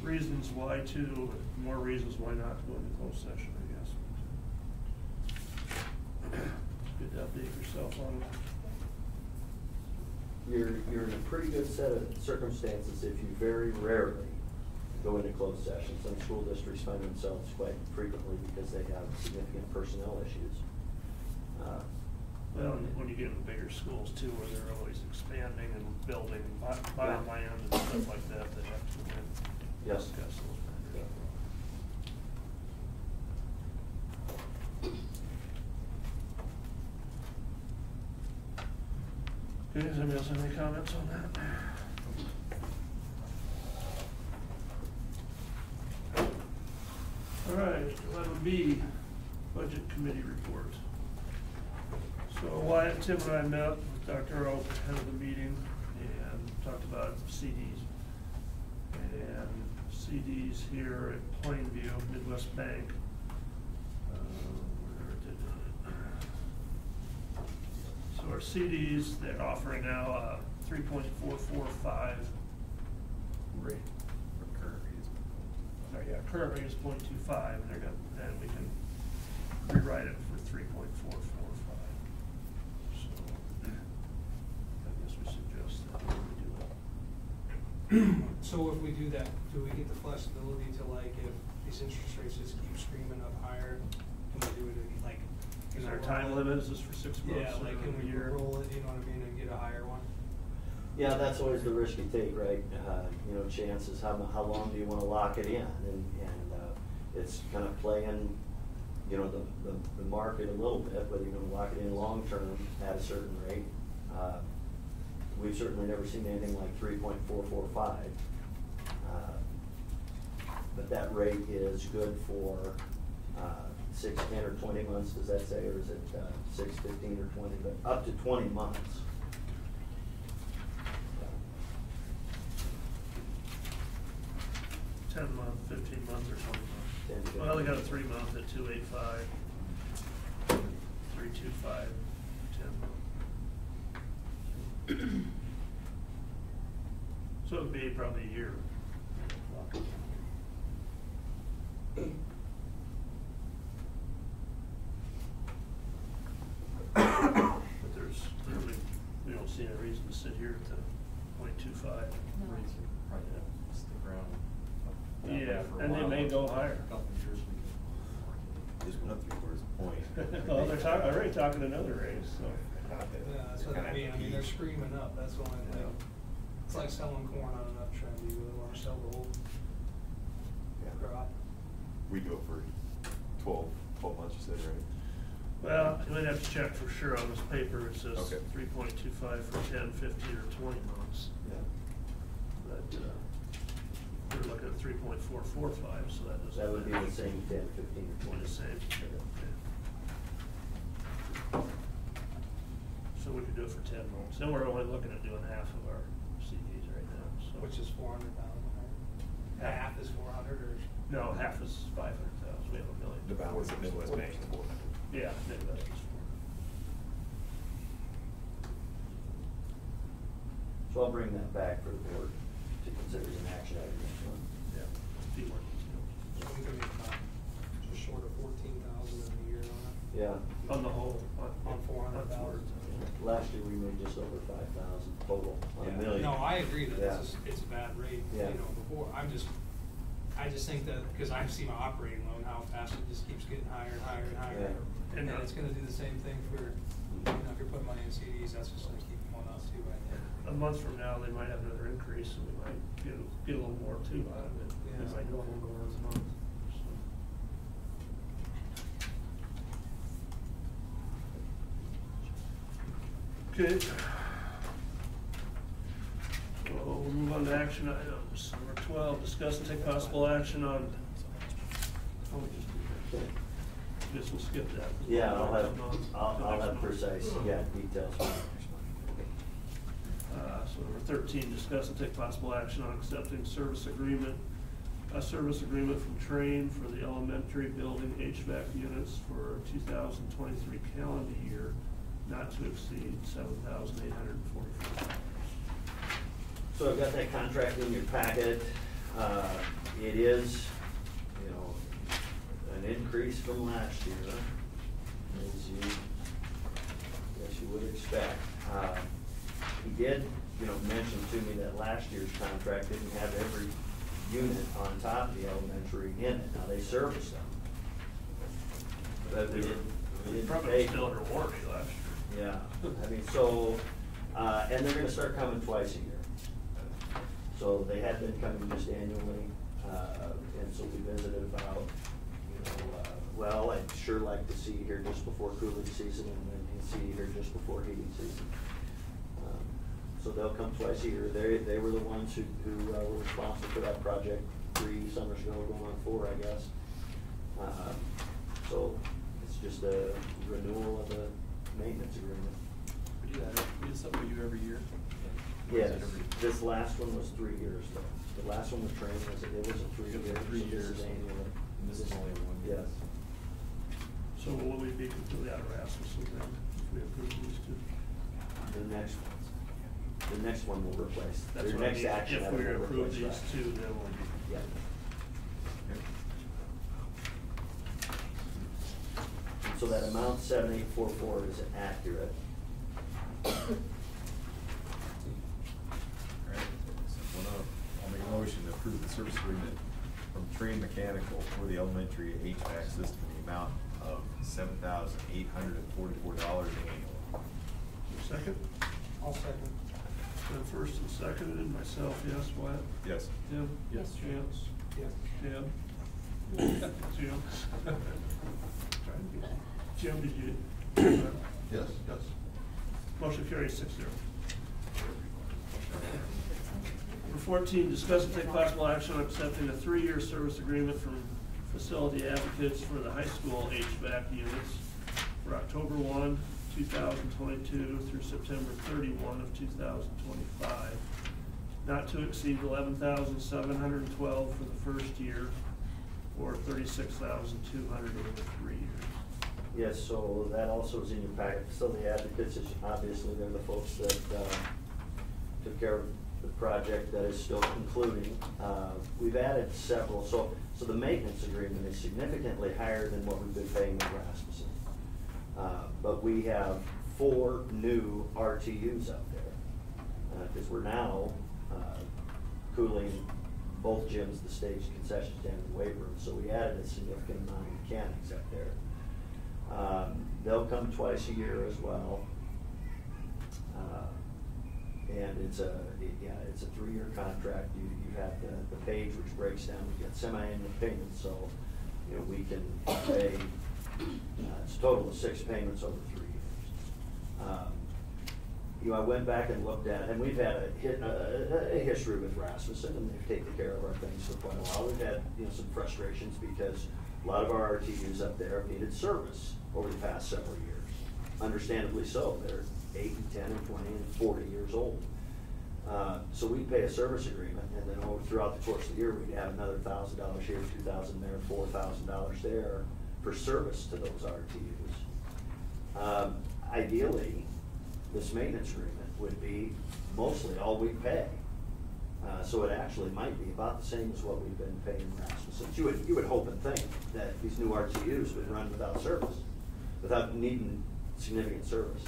reasons why to, more reasons why not to go into closed session, I guess. Good to update yourself on it. You're in a pretty good set of circumstances if you very rarely go into closed session. Some school districts find themselves quite frequently because they have significant personnel issues. Well, and when you get into bigger schools too, where they're always expanding and building, buying land and stuff like that, they have to go in. Yes. Discuss those matters. Okay, does anybody else have any comments on that? All right, 11B, budget committee report. So Wyatt, Tim and I met with Dr. Oak ahead of the meeting and talked about CDs. And CDs here at Plainview, Midwest Bank. So our CDs, they're offering now 3.445 rate. Current rate is 0.25, and and we can rewrite it for 3.445. So I guess we suggest that we do it. So if we do that, do we get the flexibility to, like, if these interest rates just keep screaming up higher, can we do it like? Is there a time limit? Is this for 6 months? Yeah, like, can we roll it, you know what I mean, and get a higher one? Yeah, that's always the risk you take, right? You know, chances, how long do you want to lock it in? And it's kind of playing, you know, the market a little bit, whether you're going to lock it in long-term at a certain rate. We've certainly never seen anything like 3.445. But that rate is good for 6, 10, or 20 months, does that say, or is it 6, 15, or 20, but up to 20 months. 10 month, 15 months, or 20 months? 10, Well, they got a 3 month at 285, 325, 10 month. So it'd be probably a year. But there's, we don't see any reason to sit here at the 0.25. Yeah, and they may go higher. Just went up 3/4 point. Well, they're already talking another raise, so. Yeah, that's what I mean, they're screaming up, that's the only thing. It's like selling corn on an uptrend, you really wanna sell the whole crop. We go for 12 months, you said, right? Well, we'd have to check for sure on this paper. It says Okay. 3.25 for 10, 15, or 20 months. Yeah. But we're looking at 3.445, so that doesn't. That would be the same 10, 15, or 20. The same. So we could do it for 10 months. Then we're only looking at doing half of our CDs right now, so. Which is 400,000, right? Half is 400, or? No, half is 500,000. We have $1 million. The balance of Midwest Bank is 400. Yeah, Midwest is 400. So I'll bring that back for the board to consider as an action item next month. Yeah, a few more details. So we can make 15,000 in a year on it. Yeah. On the whole. On 400,000. Last year we made just over 5,000 total on a million. No, I agree that Yeah. it's a bad rate, Yeah. before, I just think that, because I've seen my operating loan, how fast it just keeps getting higher and higher and higher. Yeah. And then it's gonna do the same thing for, if you're putting money in CDs, that's just gonna keep going up too, I think. A month from now, they might have another increase, and we might get a little more too out of it. Yeah. It might go a little more this month. So. Okay. Well, we'll move on to action items. Number 12, discuss and take possible action on. Oh, we just do that. I guess we'll skip that. Yeah, I'll have precise, details. So number 13, discuss and take possible action on accepting a service agreement from Train for the elementary building HVAC units for 2023 calendar year, not to exceed $7,844. So I've got that contract in your packet. It is, an increase from last year, as you would expect. He did, mention to me that last year's contract didn't have every unit on top of the elementary in it. Now, they serviced them. But we didn't Probably pay. still under warranty last year. Yeah, and they're gonna start coming twice a year. So they had been coming just annually, and so we visited about, well, I'd sure like to see you here just before cooling season and then see you here just before heating season. So they'll come twice a year. They were the ones who were responsible for that project 3 summers ago, going on 4, I guess. So it's just a renewal of the maintenance agreement. We do that, we do something we do every year. Yes, this last one was 3 years though. The last one with Train was, it was a 3 year. 3 years. So this is annually. And this is only 1 year. Yes. So will we be completely out of Rasmussen then, if we approve these two? The next one will replace. That's Your what I next mean. action If item we will approve replace these that. two, then we'll be. Yeah. And so that amount 7844 is accurate. Alright, I'll make a motion to approve the service agreement from Train Mechanical for the elementary HVAC system in the amount of $7,844 annually. Second? I'll second. Then first and seconded, myself, yes, Wyatt? Yes. Tim? Yes. Chance? Yeah. Deb? Jim? Jim, did you? Yes. Yes. Motion carries 6-0. Number 14, discuss and take possible action on accepting a 3-year service agreement from Facility Advocates for the high school HVAC units for October 1, 2022 through September 31 of 2025, not to exceed $11,712 for the first year, or $36,200 over 3 years. Yes, so that also is in your packet. Facility Advocates is obviously they're the folks that took care of the project that is still concluding. We've added several, so the maintenance agreement is significantly higher than what we've been paying in Rasmussen. But we have 4 new RTUs out there, because we're now cooling both gyms, the stage, concession stand, and weight room. So we added a significant amount of mechanics out there. They'll come twice a year as well. And it's a 3-year contract. You have the page which breaks down. We get semi-annual payments, so we can pay. It's a total of 6 payments over 3 years. I went back and looked at, and we've had a history with Rasmussen, and they've taken care of our things for quite a while. We've had some frustrations because a lot of our RTUs up there have needed service over the past several years. Understandably so. They're 8 and 10 and 20 and 40 years old. So we pay a service agreement, and then throughout the course of the year, we'd have another $1,000 here, $2,000 there, $4,000 there for service to those RTUs. Ideally, this maintenance agreement would be mostly all we pay. So it actually might be about the same as what we've been paying Rasmussen. You would hope and think that these new RTUs would run without service, without needing significant service,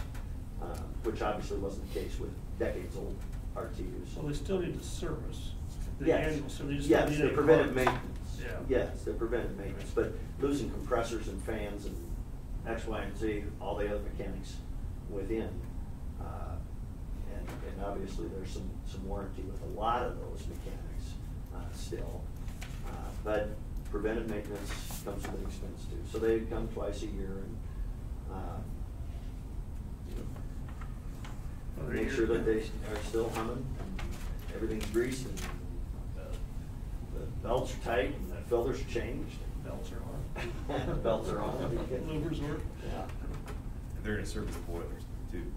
which obviously wasn't the case with decades-old RTUs. Well, they still need the service. The Yes, annual, so they just yes, need they're any preventive parts. maintenance. Yeah. Yes, they're preventive maintenance, but losing compressors and fans and X, Y, and Z, all the other mechanics within. And obviously there's some warranty with a lot of those mechanics still. But preventive maintenance comes with an expense too. So they come twice a year and make sure that they are still humming and everything's greased and the belts are tight and the filters are changed. Belts are on. The belts are on. Louvers work. Yeah. And they're gonna service the boilers too.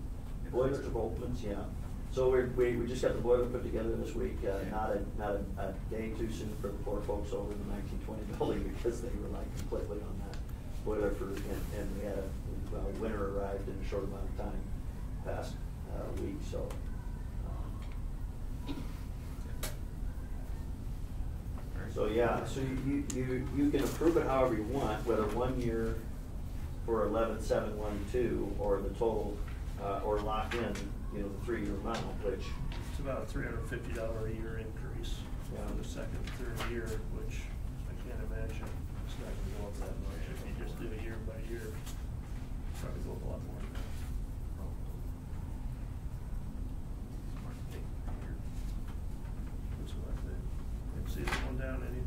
Boilers are Volkmans, yeah. So we just got the boiler put together this week, not a day too soon for the poor folks over in the 1920 building because they relied completely on that boiler and we had winter arrived in a short amount of time past week, so. So yeah, so you can approve it however you want, whether 1 year for 11,712 or the total, or lock in, the 3-year amount, which. It's about a $350 a year increase for the second and third year, which I can't imagine it's not gonna go up that much. If you just do it year by year, it's probably go up a lot more than that. That's what I think. Let's see this one down any.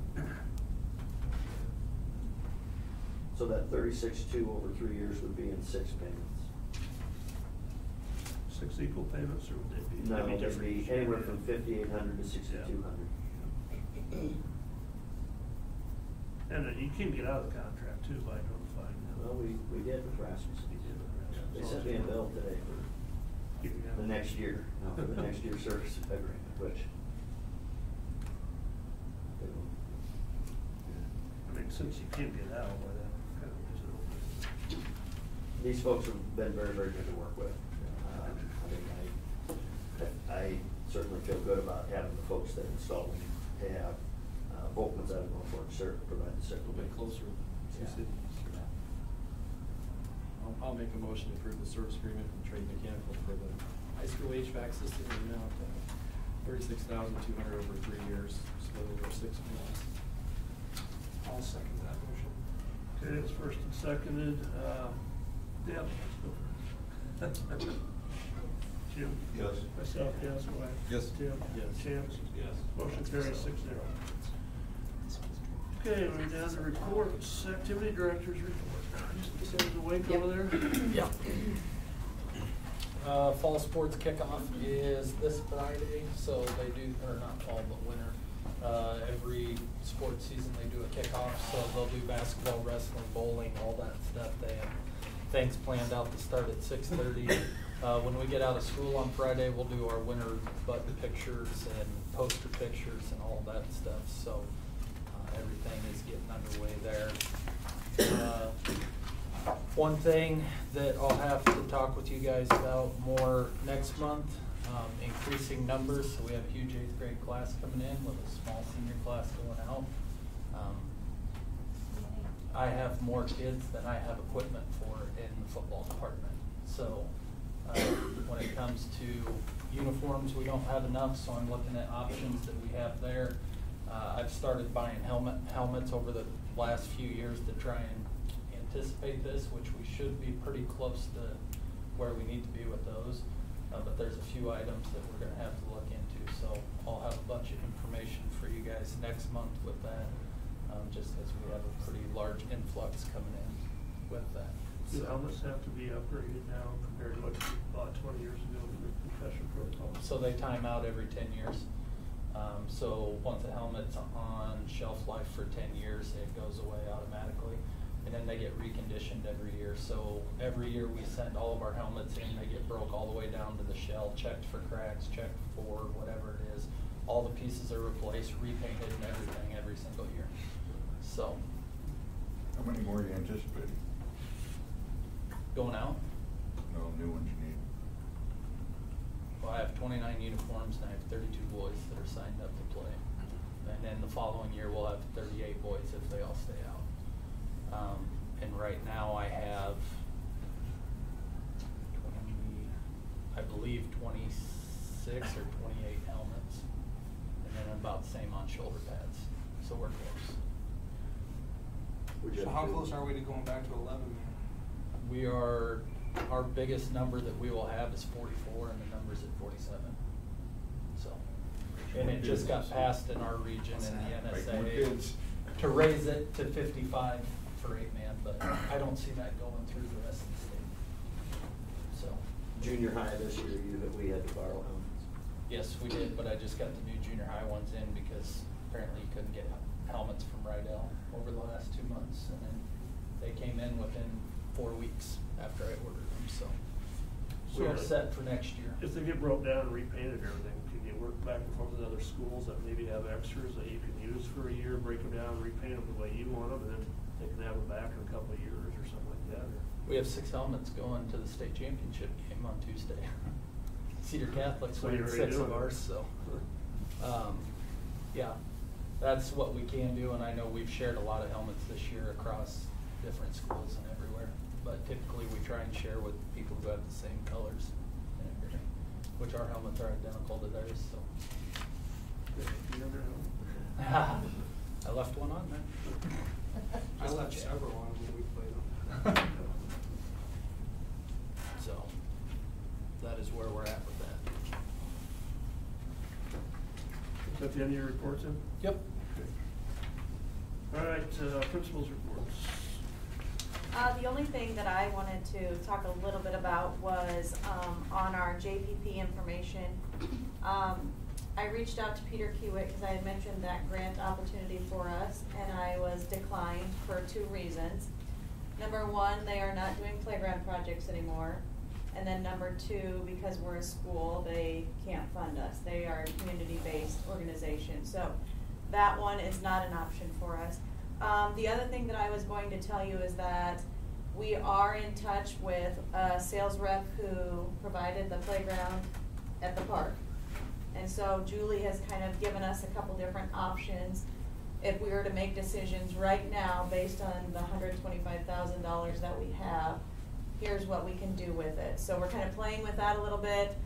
So that 36.2 over 3 years would be in 6 payments. 6 equal payments, or would they be? No, they'd be it'd different be each year? anywhere from 5,800 to 6,200. And you can get out of the contract too by notifying them. Well, we did with Rasmussen. You did with Rasmussen. They sent me a bill today for Keep you out. the next year, for the next year's service agreement, which. I mean, since you can't get out, why that kind of is it? These folks have been very, very good to work with. I certainly feel good about having the folks that install them have Volkmans out of Norfolk provide the A circle. little bit closer to Yeah. cities. I'll make a motion to approve the service agreement from Trade Mechanical for the high school HVAC system in the amount of $36,200 over 3 years, split over 6 months. I'll second that motion. Okay, it's first and seconded, Deb, let's go. Jim? Yes. Myself, yes, Wyatt? Yes. Tim? Yes. Chance? Yes. Motion carries 6-0. Okay, we're down to reports, activity director's report. Just send the wake over there? Yeah. Fall sports kickoff is this Friday, so they do, or not fall, but winter. Every sports season they do a kickoff, so they'll do basketball, wrestling, bowling, all that stuff. They have things planned out to start at 6:30. When we get out of school on Friday, we'll do our winter button pictures and poster pictures and all that stuff. So everything is getting underway there. One thing that I'll have to talk with you guys about more next month, increasing numbers. So we have a huge 8th grade class coming in with a small senior class going out. I have more kids than I have equipment for in the football department. So when it comes to uniforms, we don't have enough, so I'm looking at options that we have there. I've started buying helmets over the last few years to try and anticipate this, which we should be pretty close to where we need to be with those. But there's a few items that we're gonna have to look into, so I'll have a bunch of information for you guys next month with that, just as we have a pretty large influx coming in with that. Do helmets have to be upgraded now compared to what you bought 20 years ago with the concussion protocol? So they time out every 10 years. So once a helmet's on shelf life for 10 years, it goes away automatically. And then they get reconditioned every year. So every year we send all of our helmets in, they get broke all the way down to the shell, checked for cracks, checked for whatever it is. All the pieces are replaced, repainted and everything every single year. So. How many more are you anticipating? Going out? No, new ones you need. So I have 29 uniforms and I have 32 boys that are signed up to play. And then the following year we'll have 38 boys if they all stay out. And right now I have 20, I believe 26 or 28 helmets. And then about the same on shoulder pads. So we're close. So how close are we to going back to 11 then? We are, our biggest number that we will have is 44 and the number's at 47. So, and it just got passed in our region in the NSA to raise it to 55 for 8-man, but I don't see that going through the rest of the state. So. Junior high this year, we had to borrow helmets. Yes, we did, but I just got the new junior high ones in because apparently you couldn't get helmets from Rydell over the last 2 months, and then they came in within 4 weeks after I ordered them, so we are set for next year. If they get broke down and repainted and everything, can you work back and forth with other schools that maybe have extras that you can use for a year, break them down, repaint them the way you want them, and then they can have them back in a couple of years or something like that? Or? We have 6 helmets going to the state championship game on Tuesday. Cedar Catholic's winning 6 of ours, so yeah, that's what we can do, and I know we've shared a lot of helmets this year across different schools and everywhere, but typically we try and share with people who have the same colors and everything, which our helmets are identical to theirs, so. I left one on there. I left several on when we played them. So, that is where we're at with that. Is that the end of your reports then? Yep. All right, principals reports. The only thing that I wanted to talk a little bit about was on our JPP information. I reached out to Peter Kiewit because I had mentioned that grant opportunity for us, and I was declined for 2 reasons. Number 1, they are not doing playground projects anymore. And then number 2, because we're a school, they can't fund us. They are a community-based organization. So that one is not an option for us. The other thing that I was going to tell you is that we are in touch with a sales rep who provided the playground at the park. And so Julie has kind of given us a couple different options. If we were to make decisions right now based on the $125,000 that we have, here's what we can do with it. So we're kind of playing with that a little bit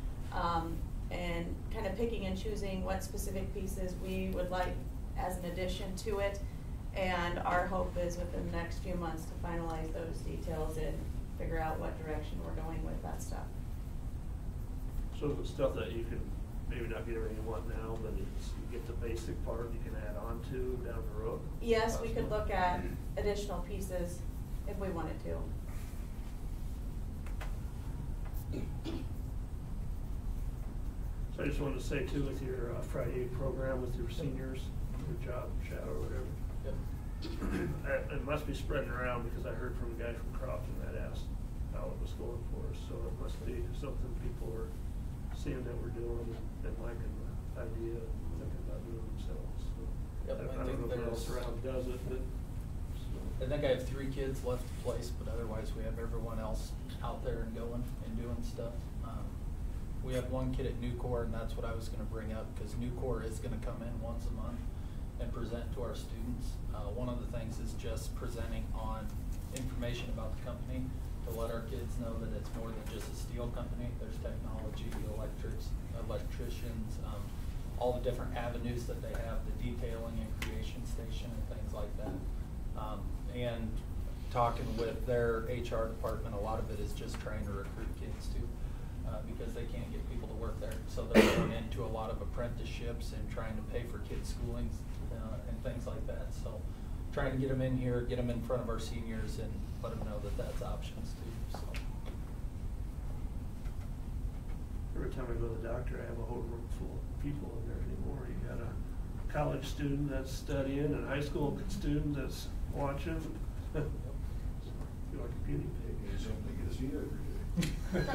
and kind of picking and choosing what specific pieces we would like as an addition to it. And our hope is within the next few months to finalize those details and figure out what direction we're going with that stuff. So the stuff that you can maybe not get everything you want now, but it's, you get the basic part you can add on to down the road? Yes, we could look at additional pieces if we wanted to. So I just wanted to say too, with your Friday program with your seniors, your job shadow or whatever. Yep. It must be spreading around because I heard from a guy from Crofton that asked how it was going for us. So it must be something people are seeing that we're doing and liking the idea and thinking about doing themselves. So Yep, I don't know who else around does it, but. I think I have 3 kids left to place, but otherwise we have everyone else out there and going and doing stuff. We have 1 kid at Nucor, and that's what I was going to bring up, because Nucor is going to come in once a month and present to our students. One of the things is just presenting on information about the company to let our kids know that it's more than just a steel company. There's technology, electricians, all the different avenues that they have, the detailing and creation station and things like that. And talking with their HR department, a lot of it is just trying to recruit kids too, because they can't get people to work there. So they're going into a lot of apprenticeships and trying to pay for kids' schoolings and things like that. So trying to get them in here, get them in front of our seniors and let them know that that's options too. So. Every time I go to the doctor, I have a whole room full of people in there anymore. You got a college student that's studying and a high school student that's watching. You're like a guinea pig. You simply get to see it every day.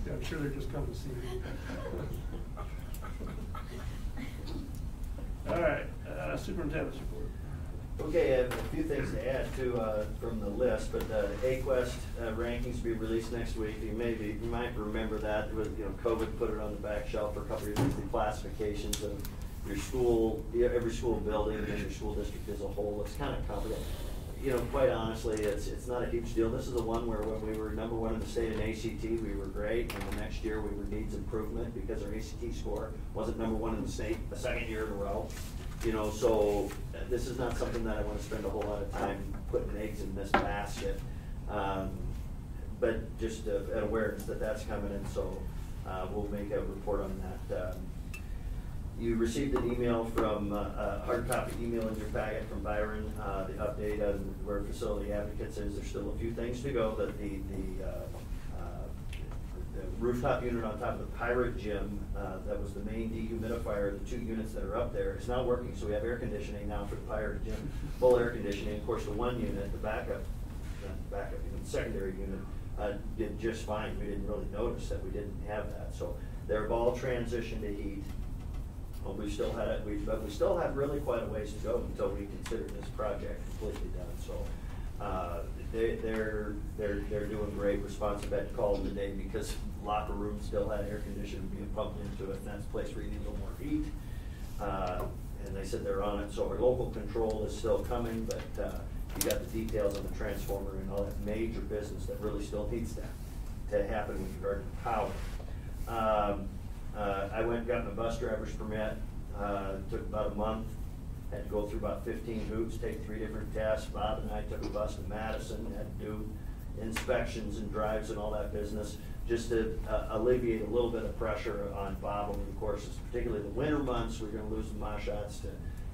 Yeah, I'm sure they're just coming to see me. All right, superintendent's report. Okay, I have a few things to add to from the list, but the AQuest rankings will be released next week. You might remember that. It was, COVID put it on the back shelf for a couple of years, the classifications of your school, every school building and your school district as a whole. It's kind of complicated. Quite honestly, it's not a huge deal. This is the one where when we were #1 in the state in ACT, we were great, and the next year we were needs improvement because our ACT score wasn't #1 in the state the second year in a row. So this is not something that I want to spend a whole lot of time putting eggs in this basket. But just an awareness that that's coming in, so we'll make a report on that. You received an email from, hard copy email in your packet from Byron, the update on where Facility Advocates is. There's still a few things to go. That the rooftop unit on top of the Pirate Gym, that was the main dehumidifier, the 2 units that are up there, is now working. So we have air conditioning now for the Pirate Gym, full air conditioning. Of course, the 1 unit, the backup unit, secondary unit, did just fine. We didn't really notice that we didn't have that. So they're all transitioned to heat. We still had it, but we still have really quite a ways to go until we consider this project completely done. So they're doing great. Responsive had called today because locker room still had air conditioning being pumped into it, and that's a place where you need a little more heat. And they said they're on it. So our local control is still coming, but you got the details on the transformer and all that major business that really still needs to happen with regard to power. I went and got my bus driver's permit. Took about a month. Had to go through about 15 hoops, take 3 different tests. Bob and I took a bus to Madison, had to do inspections and drives and all that business, just to alleviate a little bit of pressure on Bob over the courses, particularly the winter months. We're going to lose the Moshots to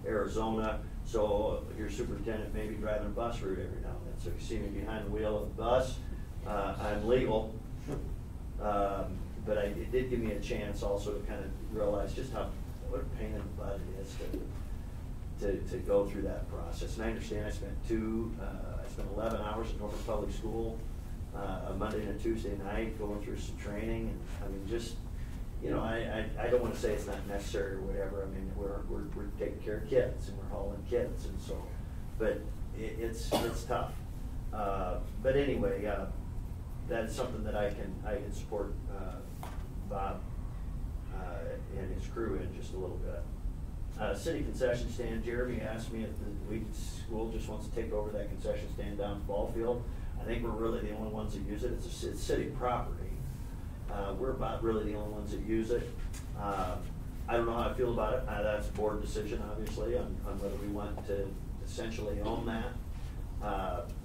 Arizona, so your superintendent may be driving a bus route every now and then. So if you see me behind the wheel of the bus, I'm legal. But it did give me a chance also to kind of realize just what a pain in the butt it is to go through that process. And I understand I spent 11 hours at Norfolk Public School, a Monday and a Tuesday night, going through some training. And I mean, just, I don't want to say it's not necessary or whatever. I mean, we're taking care of kids and we're hauling kids, and so, but it's tough. But anyway, that's something that I can support Bob and his crew in just a little bit. City concession stand, Jeremy asked me if the school just wants to take over that concession stand down at Ball Field. I think we're really the only ones that use it. It's city property. We're about really the only ones that use it. I don't know how I feel about it. That's a board decision, obviously, on whether we want to essentially own that.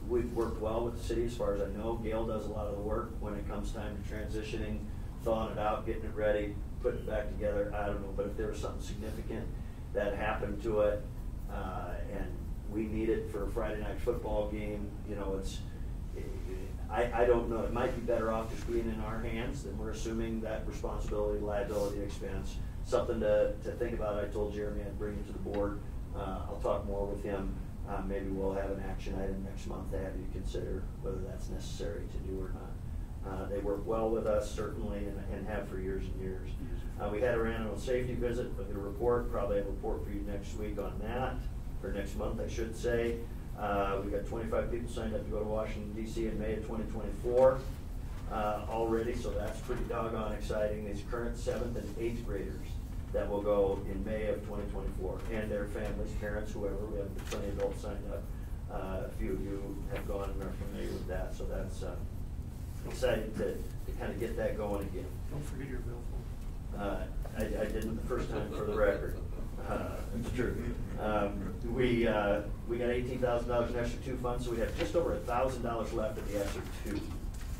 We've worked well with the city as far as I know. Gail does a lot of the work when it comes time to transitioning, thawing it out, getting it ready, putting it back together. I don't know, but if there was something significant that happened to it, and we need it for a Friday night football game, I don't know. It might be better off just being in our hands, and we're assuming that responsibility, liability, expense, something to think about. I told Jeremy I'd bring it to the board. I'll talk more with him. Maybe we'll have an action item next month to have you consider whether that's necessary to do or not. They work well with us, certainly, and have for years and years. We had our annual safety visit. We'll get a report, probably have a report for you next week on that, or next month, I should say. We've got 25 people signed up to go to Washington, D.C. in May of 2024 already, so that's pretty doggone exciting. These current 7th and 8th graders that will go in May of 2024, and their families, parents, whoever. We have plenty of adults signed up. A few of you have gone and are familiar with that, so that's excited to kind of get that going again. Don't forget your billfold. I didn't the first time, for the record. It's true. We got $18,000 in ESSER 2 funds, so we have just over $1,000 left of the ESSER 2,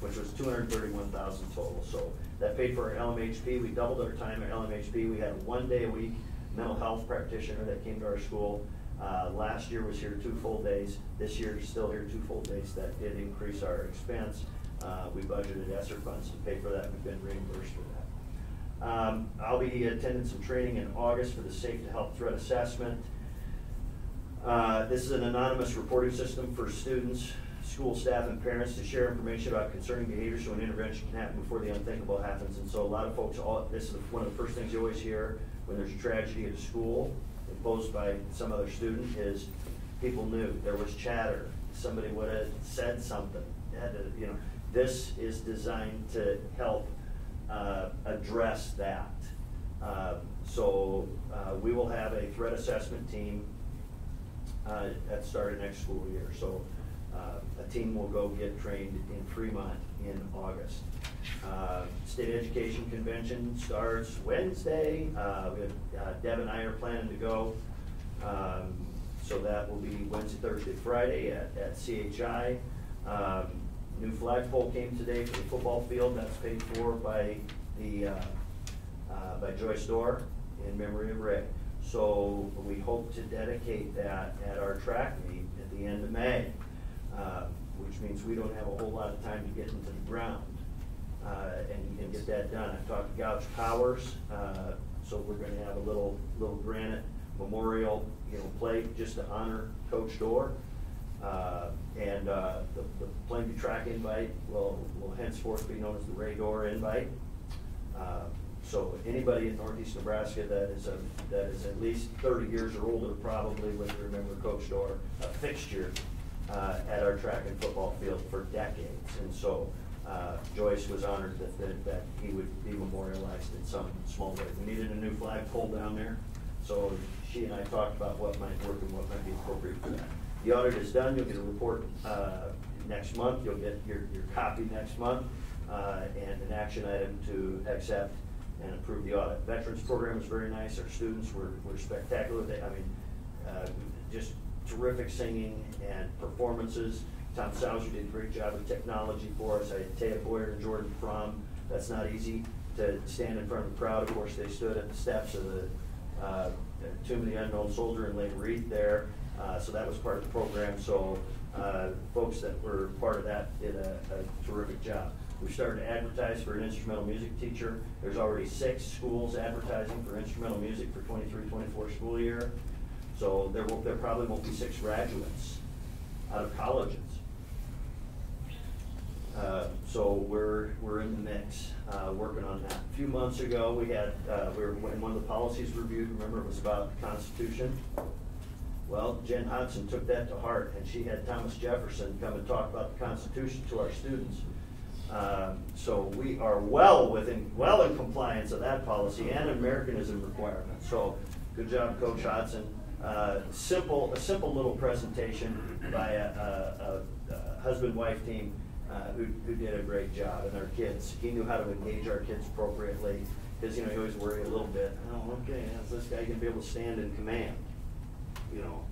which was $231,000 total. So that paid for our LMHP. We doubled our time at LMHP. We had a 1 day a week mental health practitioner that came to our school. Last year was here 2 full days. This year is still here 2 full days. That did increase our expense. We budgeted ESSER funds to pay for that. We've been reimbursed for that. I'll be attending some training in August for the Safe to Help Threat Assessment. This is an anonymous reporting system for students, school staff, and parents to share information about concerning behavior so an intervention can happen before the unthinkable happens. And so a lot of folks, this is one of the first things you always hear when there's a tragedy at a school imposed by some other student is, people knew, there was chatter, somebody would have said something, had to, you know, this is designed to help address that. So we will have a threat assessment team at the start of next school year. So a team will go get trained in Fremont in August. State Education Convention starts Wednesday. We have Deb and I are planning to go. So that will be Wednesday, Thursday, Friday at CHI. New flagpole came today for the football field. That's paid for by the by Joyce Dorr in memory of Ray. So we hope to dedicate that at our track meet at the end of May, which means we don't have a whole lot of time to get into the ground and get that done. I've talked to Gouch Powers, so we're going to have a little granite memorial, plate just to honor Coach Dorr. And the Plainview track invite will henceforth be known as the Ray Dorr invite. So anybody in Northeast Nebraska that is at least 30 years or older probably would remember Coach Dorr, a fixture at our track and football field for decades. And so Joyce was honored that he would be memorialized in some small way. We needed a new flagpole down there, so she and I talked about what might work and what might be appropriate for that. The audit is done. You'll get a report next month. You'll get your copy next month and an action item to accept and approve the audit. Veterans program is very nice. Our students were spectacular. Just terrific singing and performances. Tom Sauser did a great job with technology for us. I had Taya Boyer and Jordan Fromm. That's not easy to stand in front of the crowd. Of course, they stood at the steps of the Tomb of the Unknown Soldier and laid a wreath there. So that was part of the program. So folks that were part of that did a terrific job. We started to advertise for an instrumental music teacher. There's already 6 schools advertising for instrumental music for 23-24 school year. So there probably won't be 6 graduates out of colleges. So we're in the mix, working on that. A few months ago, we had when one of the policies reviewed. Remember, it was about the Constitution. Well, Jen Hodson took that to heart, and she had Thomas Jefferson come and talk about the Constitution to our students. So we are well in compliance of that policy and Americanism requirements. So good job, Coach Hodson. A simple little presentation by a husband-wife team who did a great job, and our kids. He knew how to engage our kids appropriately, because you always worry a little bit. Oh, okay, is this guy gonna be able to stand in command?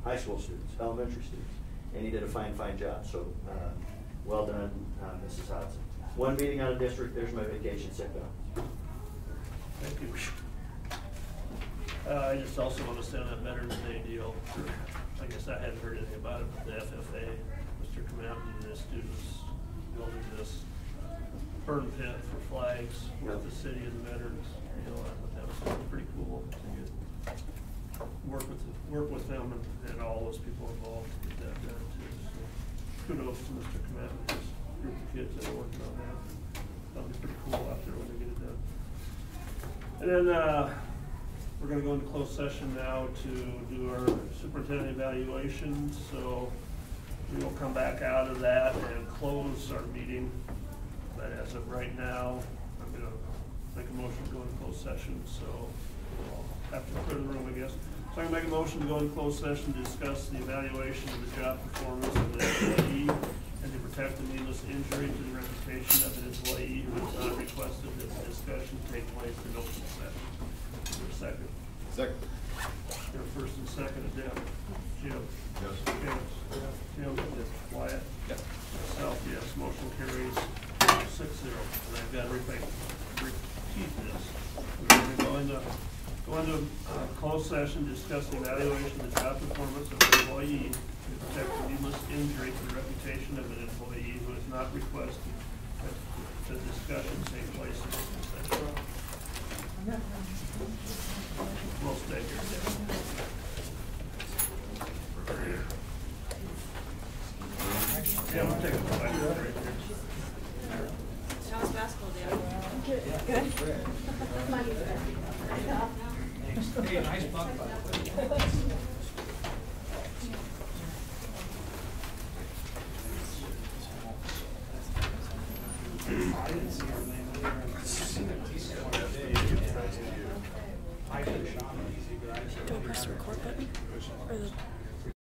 High school students, elementary students, and he did a fine job. So well done, Mrs. Hodson. One meeting out of district. There's my vacation sick note. Thank you. I just also want to send a Veterans Day deal. I guess I hadn't heard anything about it, but the FFA, Mr. Commandant and his students building this burn pit for flags with the city and the veterans. I thought that was pretty cool to get work with them and all those people involved to get that done too. So kudos to Mr. Commandant and his group of kids that are working on that. That'll be pretty cool out there when they get it done. And then we're going to go into closed session now to do our superintendent evaluation. So we will come back out of that and close our meeting. But as of right now, I'm going to make a motion to go into closed session. So I'll have to clear the room, I guess. So I'm going to make a motion to go into closed session to discuss the evaluation of the job performance of the employee and to protect the needless injury to the reputation of an employee who has not requested that the discussion take place in open session. Is there a second? Second. There are first and second. Deb. Jim. Yes. Jim. Wyatt. Yes. Myself, yes. Motion carries 6-0. And I've got to repeat this. We're going to go into closed session to discuss the evaluation of the job performance of an employee to protect the needless injury to the reputation of an employee who has not requested that the discussion take place in open session. We'll stay here. Yeah, we'll take a break right here. How's basketball doing? Good. Hey, nice buck, by the way. I didn't see her name either, and I've seen it teach one day, and I could have shot it easy, but I just. Do I press the record button? Or the